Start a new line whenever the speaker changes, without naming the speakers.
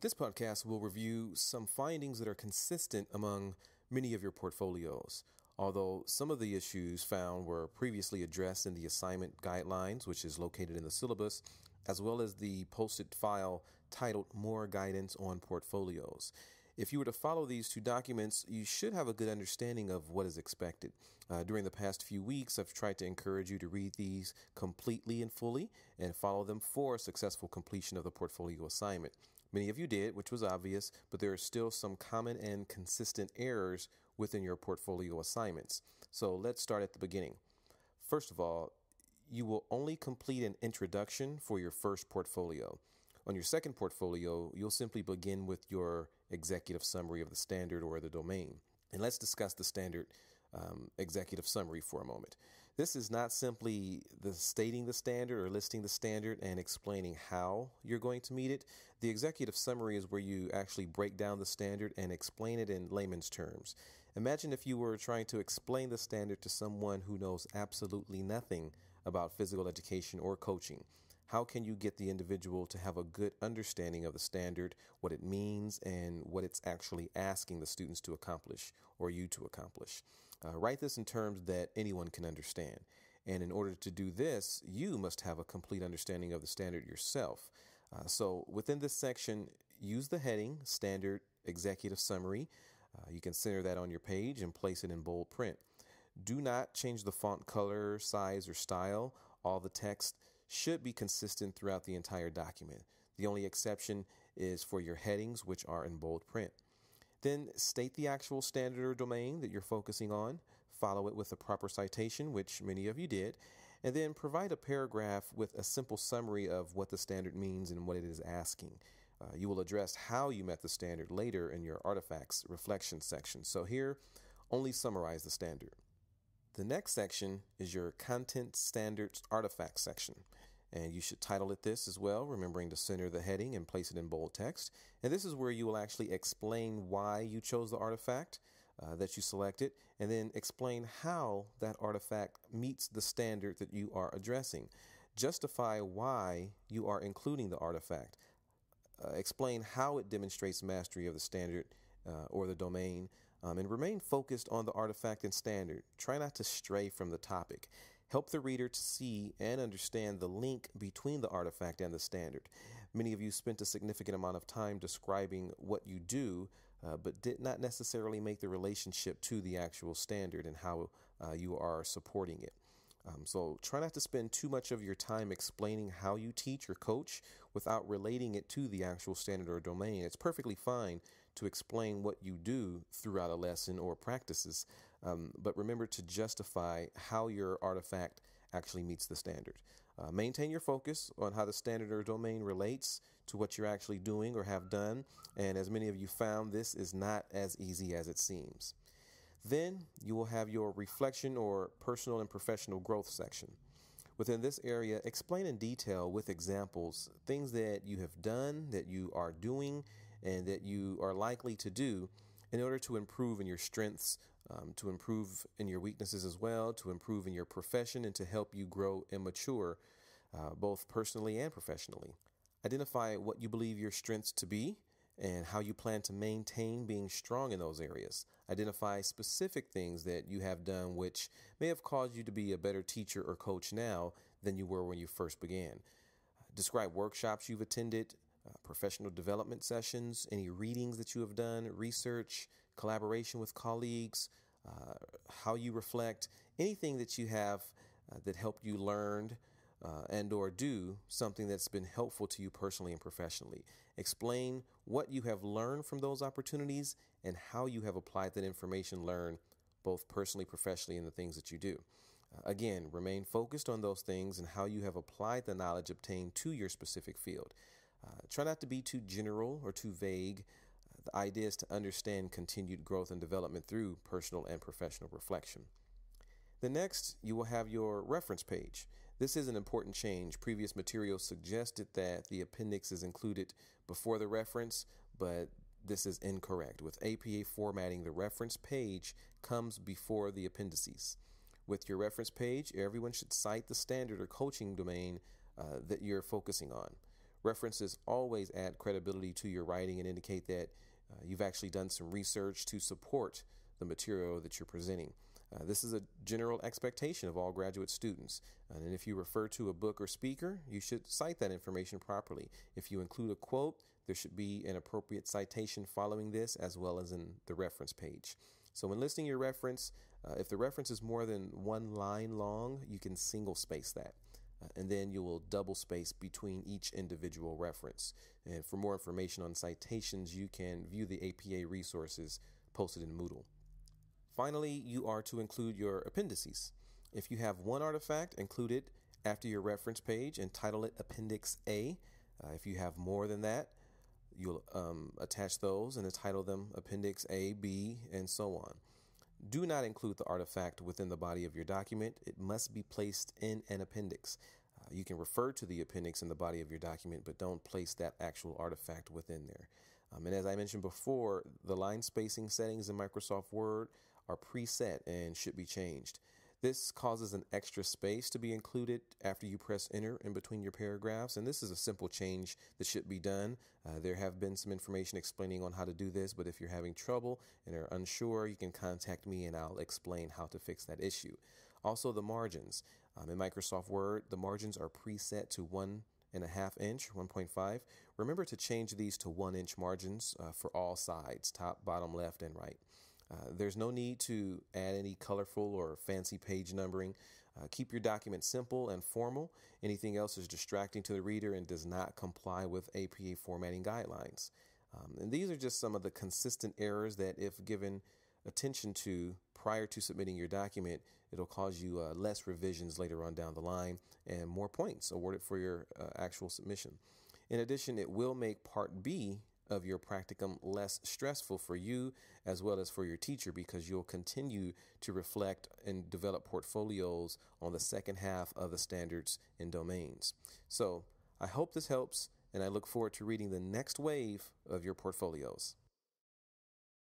This podcast will review some findings that are consistent among many of your portfolios. Although some of the issues found were previously addressed in the assignment guidelines, which is located in the syllabus, as well as the posted file titled More Guidance on Portfolios. If you were to follow these two documents, you should have a good understanding of what is expected. During the past few weeks, I've tried to encourage you to read these completely and fully and follow them for successful completion of the portfolio assignment. Many of you did, which was obvious, but there are still some common and consistent errors within your portfolio assignments. So let's start at the beginning. First of all, you will only complete an introduction for your first portfolio. On your second portfolio, you'll simply begin with your executive summary of the standard or the domain. And let's discuss the standard executive summary for a moment. This is not simply stating the standard or listing the standard and explaining how you're going to meet it. The executive summary is where you actually break down the standard and explain it in layman's terms. Imagine if you were trying to explain the standard to someone who knows absolutely nothing about physical education or coaching. How can you get the individual to have a good understanding of the standard, what it means, and what it's actually asking the students to accomplish or you to accomplish? Write this in terms that anyone can understand. And in order to do this, you must have a complete understanding of the standard yourself. So within this section, use the heading, Standard Executive Summary. You can center that on your page and place it in bold print. Do not change the font color, size, or style. All the text should be consistent throughout the entire document. The only exception is for your headings, which are in bold print. Then state the actual standard or domain that you're focusing on. Follow it with a proper citation, which many of you did, and then provide a paragraph with a simple summary of what the standard means and what it is asking. You will address how you met the standard later in your artifacts reflection section. So here, only summarize the standard. The next section is your Content Standards Artifacts section, and you should title it this as well, remembering to center the heading and place it in bold text. And this is where you will actually explain why you chose the artifact that you selected, and then explain how that artifact meets the standard that you are addressing. Justify why you are including the artifact. Explain how it demonstrates mastery of the standard or the domain. And remain focused on the artifact and standard. Try not to stray from the topic. Help the reader to see and understand the link between the artifact and the standard. Many of you spent a significant amount of time describing what you do, but did not necessarily make the relationship to the actual standard and how you are supporting it. So try not to spend too much of your time explaining how you teach or coach without relating it to the actual standard or domain. It's perfectly fine to explain what you do throughout a lesson or practices, but remember to justify how your artifact actually meets the standard. Maintain your focus on how the standard or domain relates to what you're actually doing or have done, and as many of you found, this is not as easy as it seems. Then you will have your reflection or personal and professional growth section. Within this area, explain in detail with examples things that you have done, that you are doing, and that you are likely to do in order to improve in your strengths, to improve in your weaknesses as well, to improve in your profession, and to help you grow and mature both personally and professionally. Identify what you believe your strengths to be and how you plan to maintain being strong in those areas. Identify specific things that you have done which may have caused you to be a better teacher or coach now than you were when you first began. Describe workshops you've attended, professional development sessions, any readings that you have done, research, collaboration with colleagues, how you reflect, anything that you have that helped you learn and or do something that's been helpful to you personally and professionally. Explain what you have learned from those opportunities and how you have applied that information learned both personally, professionally, in the things that you do. Again, remain focused on those things and how you have applied the knowledge obtained to your specific field. Try not to be too general or too vague. The idea is to understand continued growth and development through personal and professional reflection. Then next, you will have your reference page. This is an important change. Previous materials suggested that the appendix is included before the reference, but this is incorrect. With APA formatting, the reference page comes before the appendices. With your reference page, everyone should cite the standard or coaching domain that you're focusing on. References always add credibility to your writing and indicate that you've actually done some research to support the material that you're presenting. This is a general expectation of all graduate students. And if you refer to a book or speaker, you should cite that information properly. If you include a quote, there should be an appropriate citation following this, as well as in the reference page. So when listing your reference, if the reference is more than one line long, you can single space that. And then you will double space between each individual reference. And for more information on citations, you can view the APA resources posted in Moodle. Finally, you are to include your appendices. If you have one artifact, include it after your reference page and title it Appendix A. If you have more than that, you'll attach those and title them Appendix A, B, and so on. Do not include the artifact within the body of your document. It must be placed in an appendix. You can refer to the appendix in the body of your document, but don't place that actual artifact within there. And as I mentioned before, the line spacing settings in Microsoft Word are preset and should be changed. This causes an extra space to be included after you press enter in between your paragraphs, and this is a simple change that should be done. There have been some information explaining on how to do this, but if you're having trouble and are unsure, you can contact me and I'll explain how to fix that issue. Also, the margins. In Microsoft Word, the margins are preset to 1.5 inch, 1.5. Remember to change these to 1 inch margins for all sides, top, bottom, left, and right. There's no need to add any colorful or fancy page numbering. Keep your document simple and formal. Anything else is distracting to the reader and does not comply with APA formatting guidelines. And these are just some of the consistent errors that, if given attention to prior to submitting your document, it'll cause you less revisions later on down the line and more points awarded for your actual submission. In addition, it will make Part B of your practicum less stressful for you as well as for your teacher, because you'll continue to reflect and develop portfolios on the second half of the standards and domains. So I hope this helps, and I look forward to reading the next wave of your portfolios.